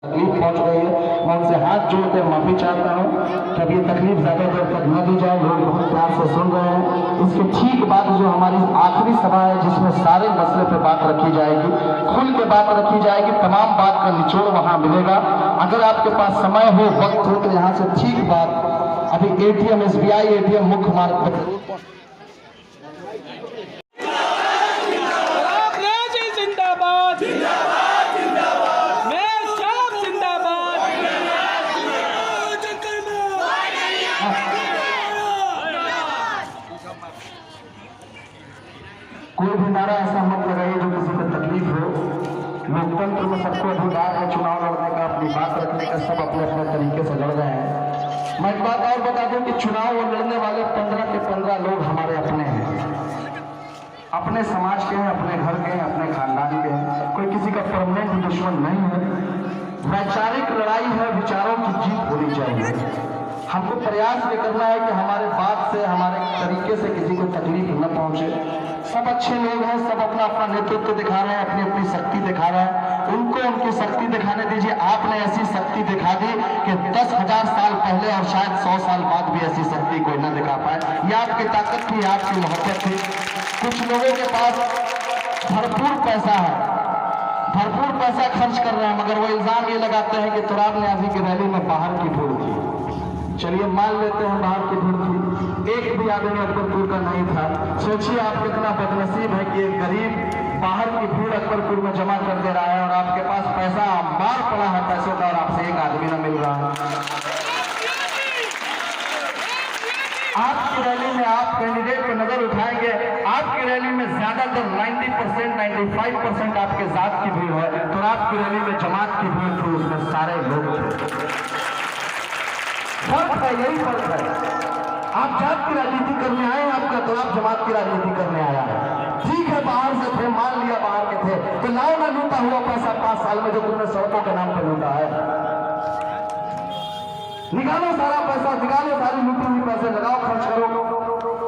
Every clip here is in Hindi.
तकलीफ पहुंच गई है, मैं उनसे हाथ जोड़कर माफी चाहता हूं कि अब ये तकलीफ ज्यादा देर तक न दी जाए। लोग बहुत प्यार से सुन रहे हैं। इसके ठीक बाद जो हमारी आखिरी सभा है जिसमें सारे मसले पे बात रखी जाएगी, खुल के बात रखी जाएगी, तमाम बात का निचोड़ वहां मिलेगा। अगर आपके पास समय हो, वक्त हो, तो यहाँ से ठीक बात अभी एटीएम, SBI ATM मुख्य मार्ग पर कोई भी नारा ऐसा मत लगाइए जो किसी को तकलीफ हो। लोकतंत्र में सबको अधिकार है चुनाव लड़ने का, अपनी बात रखने का, सब अपने अपने तरीके से लड़ रहे हैं। मैं एक बात और बता दूं कि चुनाव लड़ने वाले 15 के 15 लोग हमारे अपने हैं, अपने समाज के हैं, अपने घर के हैं, अपने खानदान के हैं। कोई किसी का परमानेंट दुश्मन नहीं है। वैचारिक लड़ाई है, विचारों की जीत होनी चाहिए। हमको प्रयास ये करना है कि हमारे बात से, हमारे तरीके से किसी को तकलीफ न पहुंचे। सब अच्छे लोग हैं, सब अपना अपना नेतृत्व दिखा रहे हैं, अपनी अपनी शक्ति दिखा रहे हैं। उनको उनकी शक्ति दिखाने दीजिए। आपने ऐसी शक्ति दिखा दी कि 10,000 साल पहले और शायद 100 साल बाद भी ऐसी शक्ति कोई न दिखा पाए। ये आपकी ताकत थी, आपकी मोहब्बत थी। कुछ लोगों के पास भरपूर पैसा है, भरपूर पैसा खर्च कर रहे हैं, मगर वो इल्जाम ये लगाते हैं कि तुराब न्याजी की रैली में बाहर की भीड़ थी। चलिए मान लेते हैं बाहर की भीड़ थी, एक भी आदमी अकबरपुर का नहीं था। सोचिए आप कितना बदनसीब है कि एक गरीब बाहर की भीड़ अकबरपुर में जमा कर दे रहा है और आपके पास पैसा अंबार पड़ा है पैसों का और आपसे एक आदमी न मिल रहा है। आपकी रैली में आप कैंडिडेट पे नजर उठाएंगे, आपकी रैली में ज्यादातर 90%, 95% आपके जात की भीड़ है। तो आपकी रैली में जमात की भीड़ थी, उसमें सारे लोग थे। फर्क है, यही फर्क है। आप जात की राजनीति करने आए, आपका तलाब जमात की राजनीति करने आया है। ठीक है, बाहर से थे, मान लिया बाहर के थे, तो लाओ ना लूटा हुआ पैसा 5 साल में जो तुमने सड़कों के नाम पर लूटा है। निकालो सारा पैसा, निकालो सारी लूटी हुई पैसे, लगाओ, खर्च करो।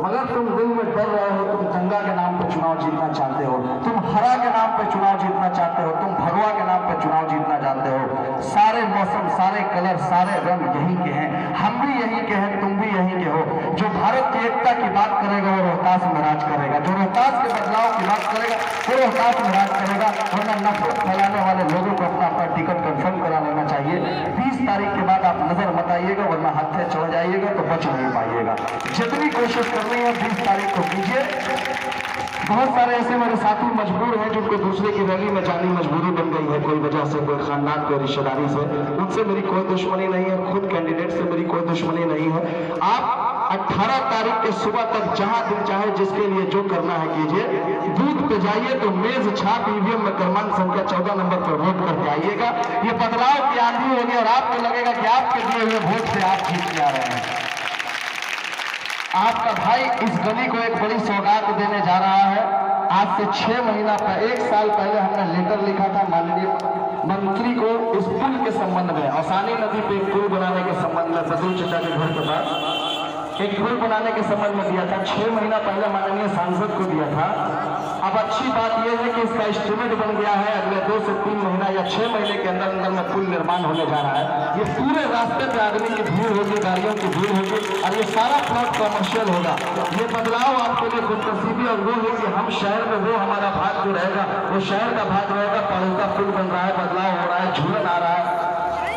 मगर तुम दिल में डर रहे हो, तुम दंगा के नाम पर चुनाव जीतना चाहते हो, तुम हरा के नाम पर चुनाव जीतना चाहते हो, तुम भगवा के नाम पर चुनाव जीतना चाहते हो। सारे मौसम, सारे कलर, सारे रंग यही के हैं, हम भी यही के हैं, तुम भी यही के हो। जो भारत की एकता की बात करेगा वो रोहतास में राज करेगा, जो रोहतास के बदलाव की बात करेगा वो रोहतास में राज करेगा। वरना नफरत फैलाने वाले लोगों को अपना अपना टिकट कंफर्म करा लेना चाहिए। 20 तारीख के बाद आप नजर मत आइएगा, वरना हाथ से चढ़ जाइएगा तो बच नहीं पाइएगा। जितनी कोशिश करनी है 20 तारीख को कीजिए। बहुत सारे ऐसे मेरे साथी मजबूर हैं जिनको दूसरे की रैली में जानी मजबूरी बन गई है, कोई वजह से, कोई खानदान, कोई रिश्तेदारी से। उनसे मेरी कोई दुश्मनी नहीं है, खुद कैंडिडेट से मेरी कोई दुश्मनी नहीं है। आप 18 तारीख के सुबह तक जहां दिल चाहे जिसके लिए जो करना है कीजिए। बूथ पे जाइए तो मेज छाप EVM में क्रमांक संख्या 14 नंबर पर वोट करके आइएगा। ये बदलाव की आंधी होगी और आपको लगेगा कि आपके दिए हुए वोट से आप जीत के आ रहे हैं। आपका भाई इस गली को एक बड़ी सौगात देने जा रहा है। आज से 6 महीना पहले, 1 साल पहले हमने लेटर लिखा था माननीय मंत्री को इस पुल के संबंध में, औसानी नदी पे एक पुल बनाने के संबंध में, बदूल चचा के घर के पास एक पुल बनाने के संबंध में दिया था। 6 महीना पहले माननीय सांसद को दिया था। अब अच्छी बात यह है कि इसका एस्टिमेट बन गया है, अगले 2 से 3 महीना या 6 महीने के अंदर अंदर में पुल निर्माण होने जा रहा है। ये पूरे रास्ते पे आदमी की भीड़ होगी, गाड़ियों की भीड़ होगी और ये सारा प्लॉट कमर्शियल होगा। ये बदलाव आपके लिए खुदनसीबी और वो है कि हम शहर में, वो हमारा भाग जो रहेगा वो शहर का भाग रहेगा। पानी का पुल बन रहा है, बदलाव हो रहा है, झूलन आ रहा है।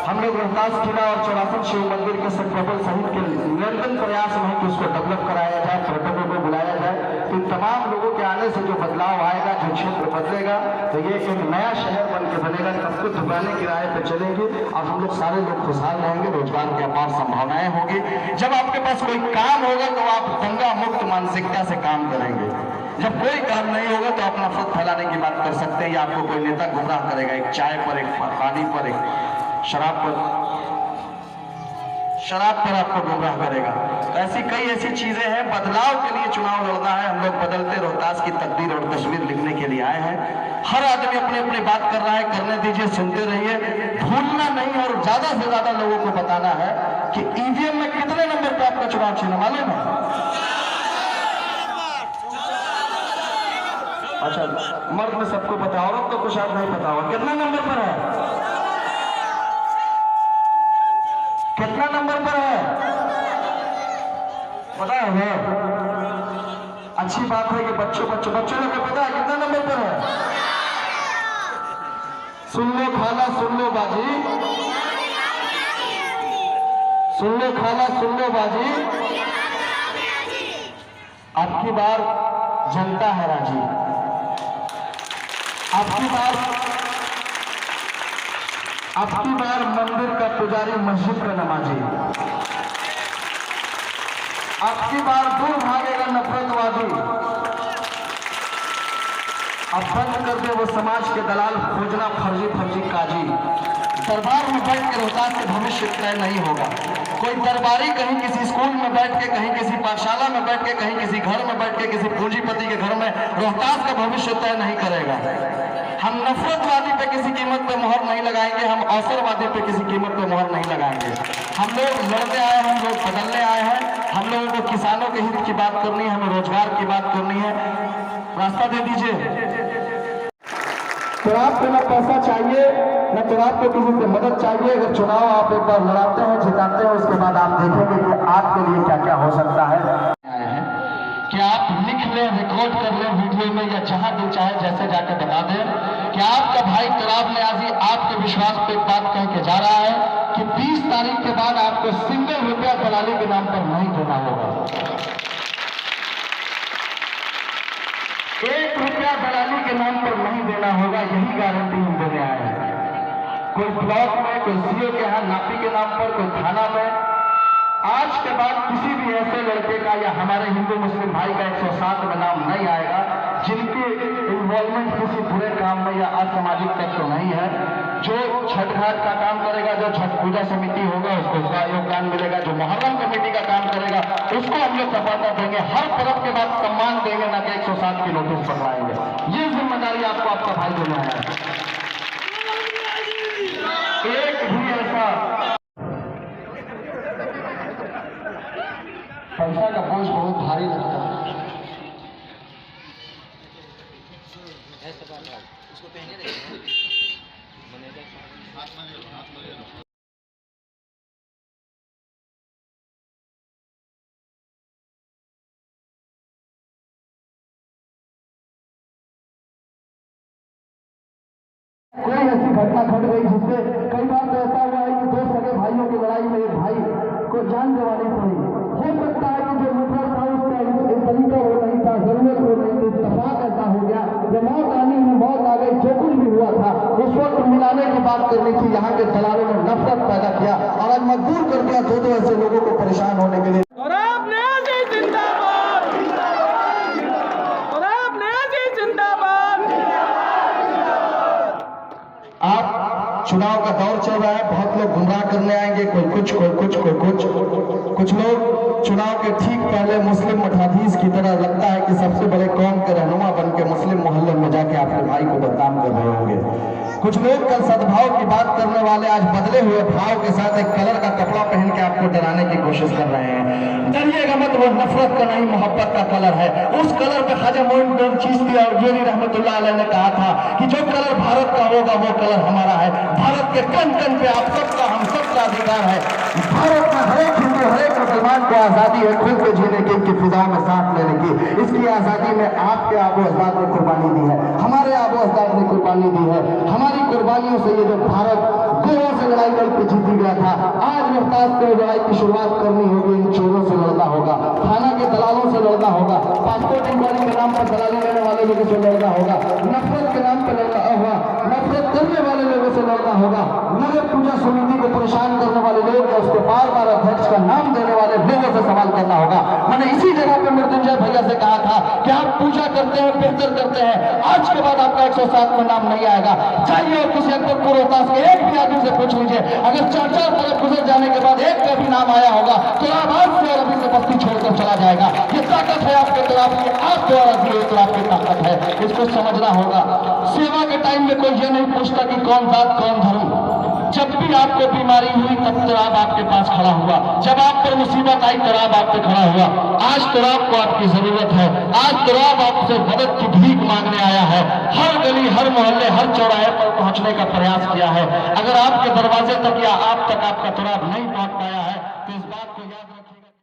हम लोग रोहतास किला और 84 शिव मंदिर के सेक्रेटरी सहित के निरंतर प्रयास में कि उसको डेवलप कराया जाए, पर्यटकों को बुलाया जाए। तो तमाम लोगों के आने से जो बदलाव आएगा, जो क्षेत्र बदलेगा, तो ये एक नया शहर बन के बनेगा। सबको दुकानें किराए पर चलेंगी और हम लोग सारे लोग खुशहाल रहेंगे, रोजगार की अपार संभावनाएं होगी। जब आपके पास कोई काम होगा तो आप दंगा मुक्त मानसिकता से काम करेंगे। जब कोई काम नहीं होगा तो अपना नफरत फैलाने की बात कर सकते हैं या आपको कोई नेता गुमराह करेगा, एक चाय पर, एक पानी पर, एक शराब पर आपको गुमराह करेगा। तो ऐसी कई ऐसी चीजें हैं। बदलाव के लिए चुनाव लड़ना है। हम लोग बदलते रोहतास की तकदीर और तस्वीर लिखने के लिए आए हैं। हर आदमी अपनी अपनी बात कर रहा है, करने दीजिए, सुनते रहिए, भूलना नहीं। और ज्यादा से ज्यादा लोगों को बताना है कि EVM में कितने नंबर पे आपका चुनाव चिन्ह मालूम है? अच्छा, मर्द में सबको पता, औरत को कुछ आप नहीं पता होगा। कितना नंबर पर है? पता है ना? अच्छी बात है कि बच्चों लोग को पता है कितना नंबर पर है। सुन लो खाला सुन लो बाजी, सुन लो खाला सुन लो बाजी, अब की बार जनता है राजी, अब की बार मंदिर का पुजारी मस्जिद का नमाजी, अब की बार दूर भागेगा नफरतवादी, अब बंद कर दे वो समाज के दलाल खोजना फर्जी काजी। दरबार में बैठ के रोहतास के भविष्य तय नहीं होगा। कोई दरबारी कहीं किसी स्कूल में बैठ के, कहीं किसी पाठशाला में बैठ के, कहीं किसी घर में बैठ के, किसी पूंजीपति के घर में रोहतास का भविष्य तय नहीं करेगा। हम नफरतवादी पे किसी कीमत पे मोहर नहीं लगाएंगे, हम अवसरवादी पे किसी कीमत पे मोहर नहीं लगाएंगे। हम लोग लड़ने आए हैं, हम लोग बदलने आए हैं। हम लोगों को किसानों के हित की बात करनी है, हमें रोजगार की बात करनी है। रास्ता दे दीजिए। तो आपको न पैसा चाहिए, न तो आपको किसी से मदद चाहिए। अगर चुनाव आप एक बार लड़ाते हैं, जिताते हैं, उसके बाद आप देखेंगे कि आपके लिए क्या क्या हो सकता है। कि आप लिख लें, रिकॉर्ड कर लें वीडियो में, या जहां दिल चाहे जैसे जाके बता दें कि आपका भाई तुराब न्याजी आपके विश्वास पे एक बात कह के जा रहा है कि 20 तारीख के बाद आपको सिंगल रुपया दलाली के नाम पर नहीं देना होगा। 1 रुपया दलाली के नाम पर नहीं देना होगा, यही गारंटी हम देने आए हैं। कोई ब्लॉक में, कोई सीओ के यहाँ नापी के नाम पर, कोई थाना में आज के बाद किसी भी ऐसे लड़के का या हमारे हिंदू मुस्लिम भाई का 107 में नाम नहीं आएगा जिनकी इन्वॉल्वमेंट किसी बुरे काम में या असामाजिक तत्व तो नहीं है। जो छठ घाट का काम करेगा, जो छठ पूजा समिति होगा, उसको उसका योगदान मिलेगा। जो मुहर्रम कमेटी का काम करेगा, उसको हम लोग सफलता देंगे। हर पर्व के बाद सम्मान देंगे, ना कि 107 की नोटिस पकड़ाएंगे। ये जिम्मेदारी आपको आपका भाई देना है। एक भी ऐसा पैसा का बोझ बहुत भारी लगता है। कोई ऐसी घटना घट गई जिससे कई बार तो ऐसा हुआ है कि 2 सगे भाइयों की लड़ाई में एक भाई को जान गंवानी पड़ी। हो सकता है कि जो मुखर था उसका इस तरीका वो नहीं था, जरूरत वो नहीं थी, इत्तेफाक ऐसा हो गया। जब मौत आनी में मौत आ गई, जो कुछ भी हुआ था उस वक्त मिलाने की बात करनी थी। यहाँ के दलालों ने नफरत पैदा किया और आज मजबूर कर दिया 2 ऐसे लोगों को परेशान होने के लिए। आप चुनाव का दौर चल रहा है, बहुत लोग गुमराह करने आएंगे, कोई कुछ लोग चुनाव के ठीक पहले मुस्लिम मठाधीश की तरह लगता है कि सबसे बड़े कौम के रहनुमा बन के मुस्लिम मोहल्ले में जाके अपने भाई को बदनाम कर रहे होंगे। कुछ लोग कल सद्भाव की बात करने वाले आज बदले हुए भाव के साथ एक कलर का कपड़ा पहन के आपको डराने की कोशिश कर रहे हैं। डरिएगा मत, वो नफरत का नहीं मोहब्बत का कलर है। उस कलर पे ख्वाजा मोइनुद्दीन चिश्ती और गिरी रहमतुल्लाह अलैह ने कहा था कि जो कलर भारत का होगा वो कलर हमारा है। भारत के कण कण पे आप सबका, हम सबका अधिकार है। भारत में हरेक हिंदू, हरेक मुसलमान को आजादी है खुद के जीने की, इनकी फिजाओं में सांस लेने की। इसकी आजादी में आपके आबो अजदाद ने कुर्बानी दी है, हमारे आबो अजदाद ने कुर्बानी दी है। हमारी कुर्बानियों से ये जो भारत गोरों से लड़ाई लड़के जीती गया था, आज रोहतास से लड़ाई की शुरुआत करनी होगी। इन चोरों से लड़ना होगा, थाना के दलालों से लड़ना होगा, पासपोर्ट इंक्वायरी के नाम पर दलाली लेने वाले लोगों से लड़ना होगा, नफरत के नाम पर लड़ना होगा, नफरत करने वाले लोगों से लड़ना होगा, नगर पूजा समिति को परेशान करने वाले लोग या उसके बार बार अध्यक्ष का नाम देने वाले लोगों से सवाल करना होगा। मैंने इसी जगह पे मृत्युंजय भैया से कहा था कि आप पूजा करते हैं, बेहतर करते हैं, आज के बाद आपका 107 में नाम नहीं आएगा। चाहिए और किसी अकबरपुर रोहतास के एक भी आदमी से पूछ लीजिए, अगर 4-4 तरफ गुजर जाने के बाद एक का भी नाम आया होगा तो आप आज से और अभी से बस्ती छोड़कर चला जाएगा। ये ताकत है आपके खिलाफ की, आप द्वारा दिए खिलाफ की ताकत है, इसको समझना होगा। सेवा के टाइम में कोई ये नहीं पूछता कि कौन जात कौन धर्म। जब भी आपको बीमारी हुई तब तुराब आपके पास खड़ा हुआ, जब आप पर मुसीबत आई तुराब आप पे खड़ा हुआ। आज तुराब को आपकी जरूरत है, आज तुराब आपसे मदद की भीख मांगने आया है। हर गली, हर मोहल्ले, हर चौराहे पर पहुंचने का प्रयास किया है। अगर आपके दरवाजे तक या आप तक आपका तुराब नहीं पहुंच पाया है तो इस बात को याद रखिएगा।